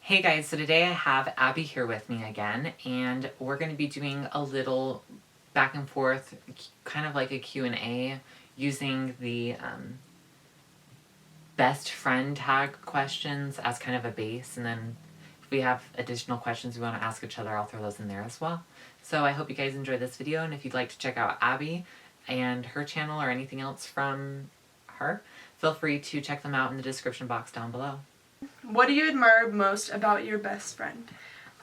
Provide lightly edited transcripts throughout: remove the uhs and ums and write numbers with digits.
Hey guys, so today I have Abby here with me again, and we're going to be doing a little back and forth, kind of like a Q&A, using the best friend tag questions as kind of a base, and then if we have additional questions we want to ask each other, I'll throw those in there as well. So I hope you guys enjoy this video, and if you'd like to check out Abby and her channel or anything else from her, feel free to check them out in the description box down below. What do you admire most about your best friend?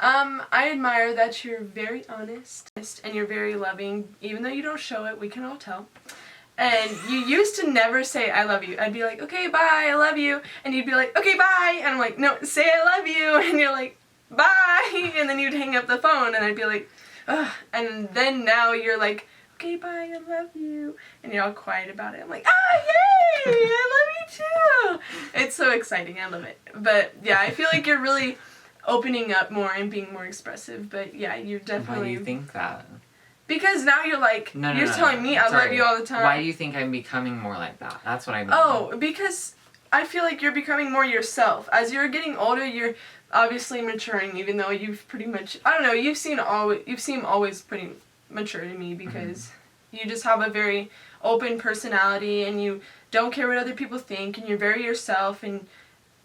I admire that you're very honest and you're very loving, even though you don't show it, we can all tell. And you used to never say I love you. I'd be like, okay, bye, I love you. And you'd be like, okay, bye. And I'm like, no, say I love you. And you're like, bye. And then you'd hang up the phone and I'd be like, ugh. And then now you're like, okay, bye, I love you. And you're all quiet about it. I'm like, yay, I love you too. It's so exciting, I love it. But yeah, I feel like you're really opening up more and being more expressive. But yeah, you're definitely... Why do you think that? Because now you're like, you're telling me I love you all the time. Why do you think I'm becoming more like that? That's what I mean. Oh, because I feel like you're becoming more yourself. As you're getting older, you're obviously maturing, even though you've pretty much, I don't know, you seem always pretty mature to me because you just have a very open personality and you don't care what other people think and you're very yourself and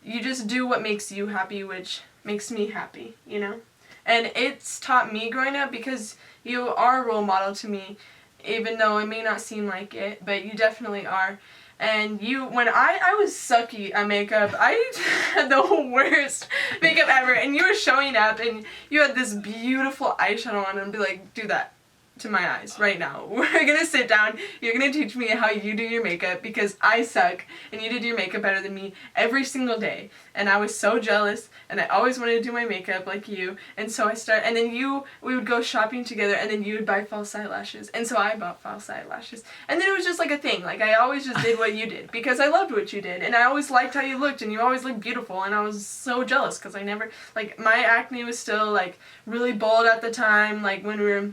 you just do what makes you happy, which makes me happy, you know? And it's taught me growing up because you are a role model to me, even though it may not seem like it, but you definitely are. And when I was sucky at makeup, I had the worst makeup ever, and you were showing up and you had this beautiful eyeshadow on and be like, do that to my eyes right now. We're gonna sit down, you're gonna teach me how you do your makeup because I suck and you did your makeup better than me every single day. And I was so jealous and I always wanted to do my makeup like you. And so and then we would go shopping together and then you would buy false eyelashes. And so I bought false eyelashes. And then it was just like a thing. Like I always just did what you did because I loved what you did. And I always liked how you looked and you always looked beautiful. And I was so jealous because I never, like my acne was still like really bold at the time, like when we were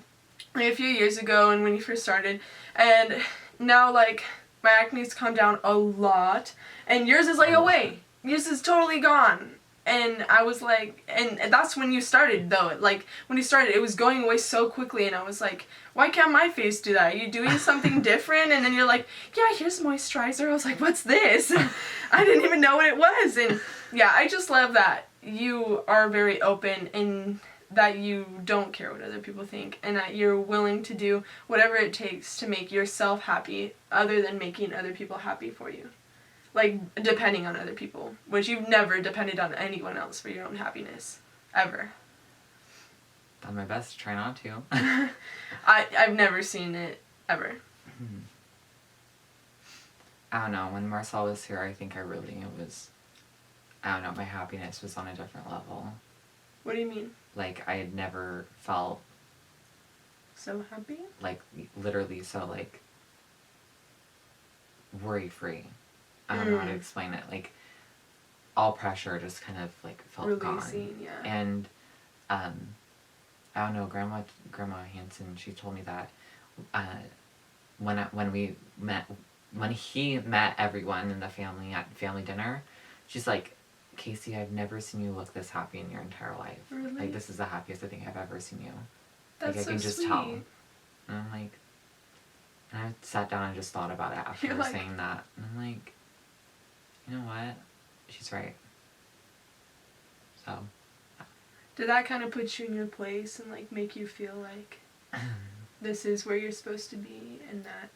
a few years ago and when you first started, and now like my acne's come down a lot and yours is like away. Yours is totally gone. And I was like, and that's when you started though, like when you started it was going away so quickly and I was like, why can't my face do that? Are you doing something different? And then you're like, yeah, here's moisturizer. I was like, what's this? I didn't even know what it was. And yeah, I just love that you are very open and that you don't care what other people think and that you're willing to do whatever it takes to make yourself happy other than making other people happy for you. Like, depending on other people, which you've never depended on anyone else for your own happiness. Ever. Done my best to try not to. I've never seen it, ever. I don't know, when Marcel was here, I think I don't know, my happiness was on a different level. What do you mean? Like, I had never felt... So happy? Like, literally so, like, worry-free. I don't know how to explain it. Like, all pressure just kind of, like, felt releasing, gone. Yeah. And, I don't know, Grandma Hanson, she told me that when he met everyone in the family at family dinner, she's like, Casey, I've never seen you look this happy in your entire life. Really? Like, this is the happiest I think I've ever seen you. That's like, I can just sweet. tell. And I'm like, and I sat down and just thought about it after her saying that. And I'm like, you know what? She's right. So. Did that kind of put you in your place and, like, make you feel like this is where you're supposed to be and that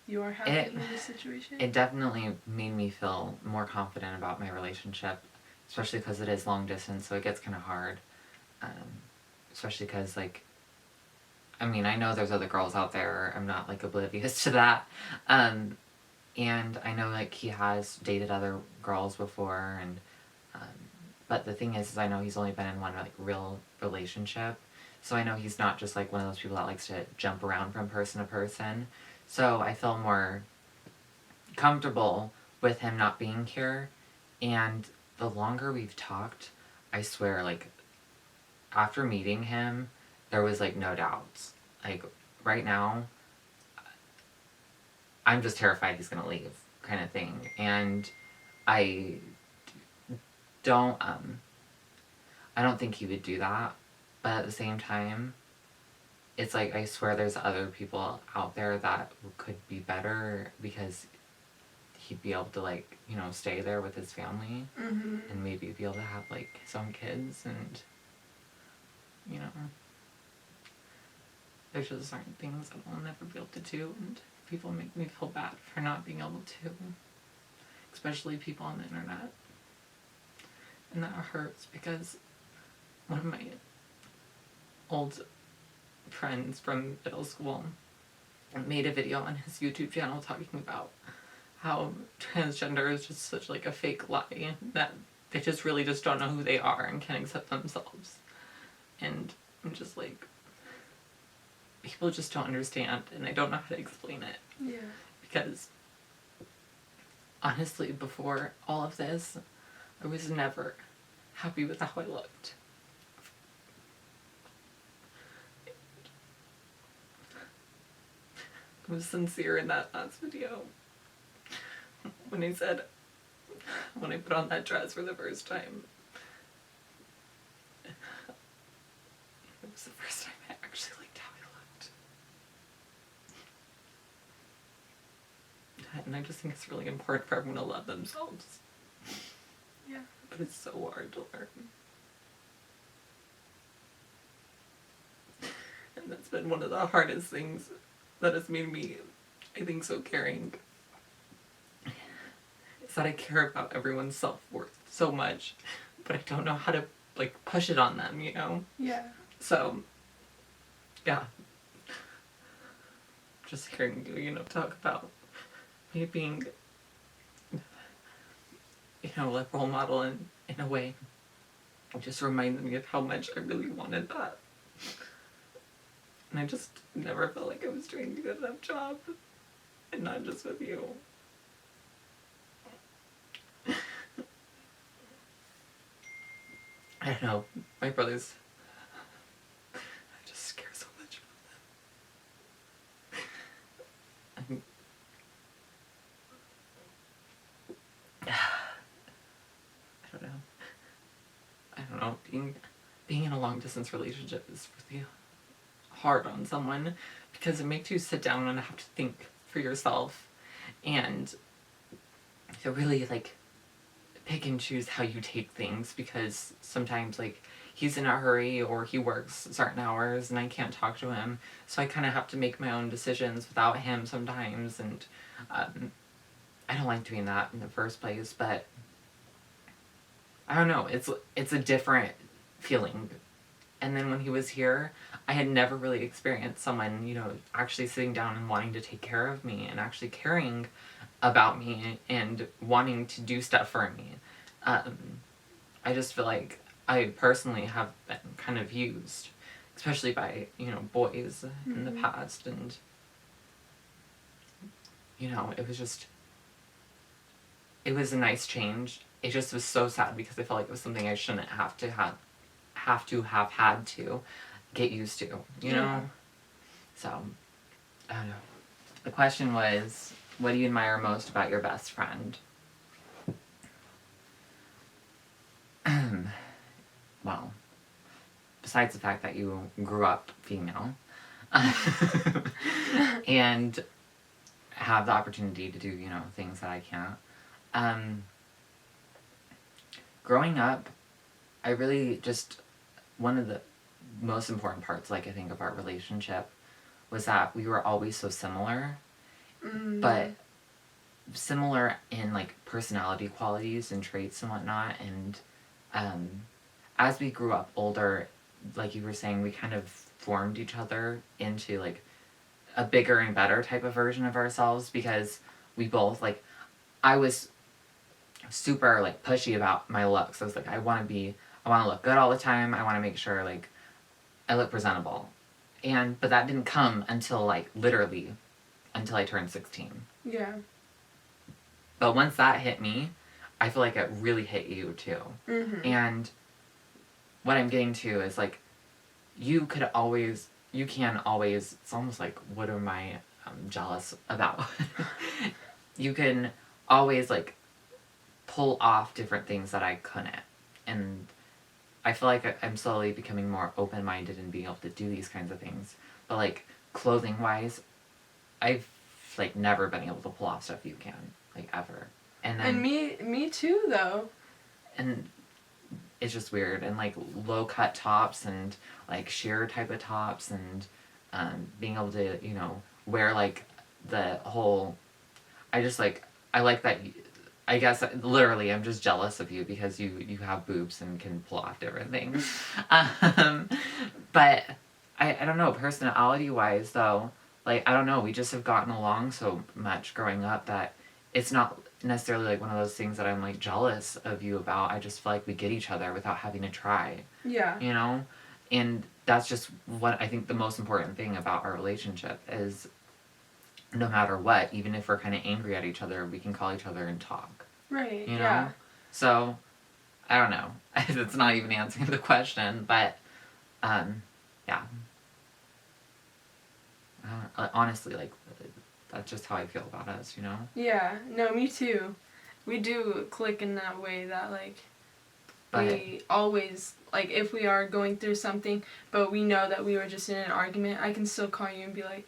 you are happy in this situation? It definitely made me feel more confident about my relationship, especially because it is long distance, so it gets kind of hard. Especially because, like, I mean, I know there's other girls out there. I'm not, like, oblivious to that. And I know, like, he has dated other girls before, and but the thing is I know he's only been in one, like, real relationship. So I know he's not just, like, one of those people that likes to jump around from person to person. So I feel more comfortable with him not being here. And the longer we've talked, I swear, like, after meeting him, there was, like, no doubts. Like, right now, I'm just terrified he's gonna leave, kind of thing. And I don't, I don't think he would do that, but at the same time, it's like, I swear there's other people out there that could be better, because he'd be able to, like, you know, stay there with his family, Mm-hmm. and maybe be able to have, like, his own kids, and, you know, there's just certain things that I'll never be able to do, and people make me feel bad for not being able to, especially people on the internet, and that hurts, because one of my old friends from middle school made a video on his YouTube channel talking about how transgender is just such, like, a fake lie, that they just really just don't know who they are and can't accept themselves. And I'm just like, people just don't understand, and I don't know how to explain it. Yeah. Because honestly, before all of this, I was never happy with how I looked. I was sincere in that last video when I said, when I put on that dress for the first time, it was the first time I actually liked how I looked. And I just think it's really important for everyone to love themselves. Yeah. But it's so hard to learn. And that's been one of the hardest things that has made me, I think, so caring. Is that I care about everyone's self-worth so much, but I don't know how to, like, push it on them, you know? Yeah. So, yeah. Just hearing you, you know, talk about me being, you know, a role model in a way, it just reminded me of how much I really wanted that. And I just never felt like I was doing a good enough job. And not just with you. I don't know. My brothers, I just care so much about them. I don't know. I don't know. Being in a long distance relationship is really hard on someone, because it makes you sit down and have to think for yourself, and to really, like, pick and choose how you take things, because sometimes, like, he's in a hurry or he works certain hours and I can't talk to him, so I kind of have to make my own decisions without him sometimes, and I don't like doing that in the first place, but I don't know, it's a different feeling. And then when he was here, I had never really experienced someone, you know, actually sitting down and wanting to take care of me and actually caring about me and wanting to do stuff for me. I just feel like I personally have been kind of used, especially by, you know, boys in the past, and, you know, it was a nice change. It just was so sad, because I felt like it was something I shouldn't have to have had to get used to, you know? So, I don't know. The question was, what do you admire most about your best friend? Well, besides the fact that you grew up female, and have the opportunity to do, you know, things that I can't. Growing up, I really just, one of the most important parts, like, I think, of our relationship was that we were always so similar, but similar in, like, personality qualities and traits and whatnot, and as we grew up older, like you were saying, we kind of formed each other into, like, a bigger and better type of version of ourselves, because we both, like, I was super, like, pushy about my looks. I was like, I want to look good all the time. I want to make sure, like, I look presentable. But that didn't come until, like, literally until I turned 16. Yeah. But once that hit me, I feel like it really hit you too. And what I'm getting to is, like, you can always, it's almost like, what am I jealous about? You can always, like, pull off different things that I couldn't. and I feel like I'm slowly becoming more open-minded and being able to do these kinds of things. But, like, clothing-wise, I've, like, never been able to pull off stuff you can, like, ever. And then, And me too, though. and it's just weird. And, like, low-cut tops and, like, sheer type of tops and being able to, you know, wear, like, the whole... I just, like... I like that... I guess, literally, I'm just jealous of you because you have boobs and can pull off different things. But, I don't know, personality-wise, though, like, I don't know, we just have gotten along so much growing up that it's not necessarily, like, one of those things that I'm, like, jealous of you about. I just feel like we get each other without having to try. Yeah. You know? And that's just what I think the most important thing about our relationship is, no matter what, even if we're kind of angry at each other, we can call each other and talk. Right, You know? yeah. So, I don't know. It's not even answering the question, but, yeah. Honestly, like, that's just how I feel about us, you know? Yeah, no, me too. We do click in that way that, like, we always, like, if we are going through something, but we know that we were just in an argument, I can still call you and be like,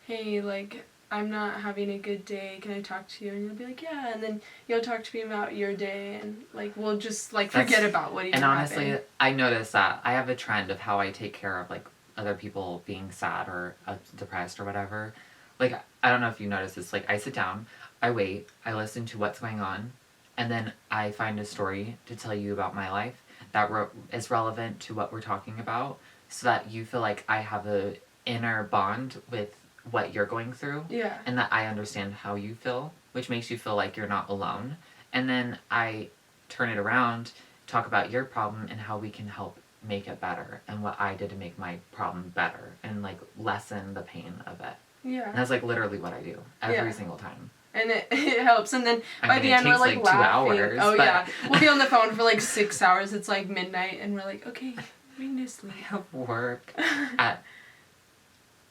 hey, like, I'm not having a good day, can I talk to you? And you'll be like, yeah, and then you'll talk to me about your day, and, like, we'll just, like, forget about what even happened. And honestly, I noticed that I have a trend of how I take care of, like, other people being sad or depressed or whatever. Like, I don't know if you notice this, like, I sit down, I wait, I listen to what's going on, and then I find a story to tell you about my life that is relevant to what we're talking about, so that you feel like I have a inner bond with what you're going through. Yeah. And that I understand how you feel, which makes you feel like you're not alone. And then I turn it around, talk about your problem and how we can help make it better, and what I did to make my problem better, and, like, lessen the pain of it. Yeah. And that's, like, literally what I do every single time. And it helps, and then by the end we're, like, laughing. 2 hours. Oh, yeah. We'll be on the phone for, like, 6 hours. It's, like, midnight, and we're like, okay, we need to sleep. I have work at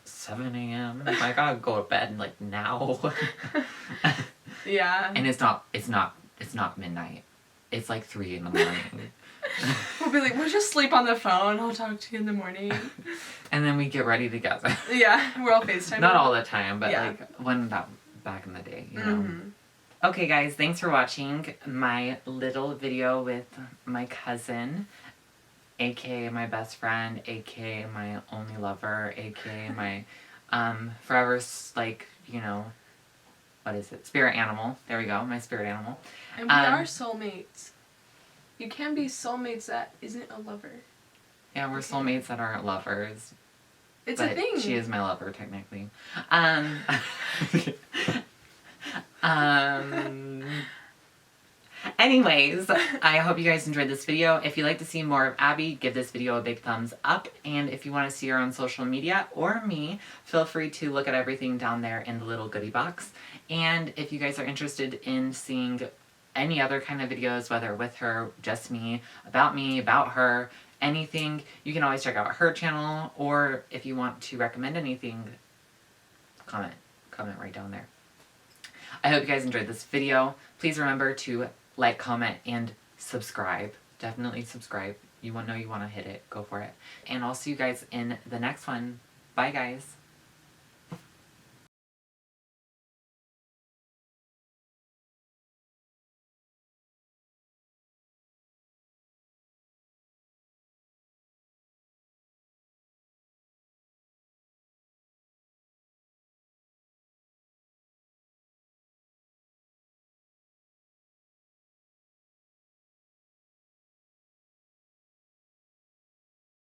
7 a.m. I gotta go to bed, like, now. Yeah. And it's not midnight. It's, like, 3 in the morning. We'll be like, we'll just sleep on the phone. I'll talk to you in the morning. And then we get ready together. Yeah, we're all FaceTime. Not all the time, but, yeah. like, when that back in the day, you know. Mm-hmm. Okay, guys, thanks for watching my little video with my cousin, aka my best friend, aka my only lover, aka my forever, like, you know, what is it? Spirit animal. There we go, my spirit animal. And we are soulmates. You can be soulmates that isn't a lover. Yeah, we're soulmates that aren't lovers. It's a thing. She is my lover, technically. Anyways, I hope you guys enjoyed this video. If you'd like to see more of Abby, give this video a big thumbs up. And if you want to see her on social media or me, feel free to look at everything down there in the little goodie box. And if you guys are interested in seeing any other kind of videos, whether with her, just me, about her, anything, you can always check out her channel. Or if you want to recommend anything, comment right down there. I hope you guys enjoyed this video. Please remember to like, comment, and subscribe. Definitely subscribe. You want to hit it, go for it. And I'll see you guys in the next one. Bye, guys.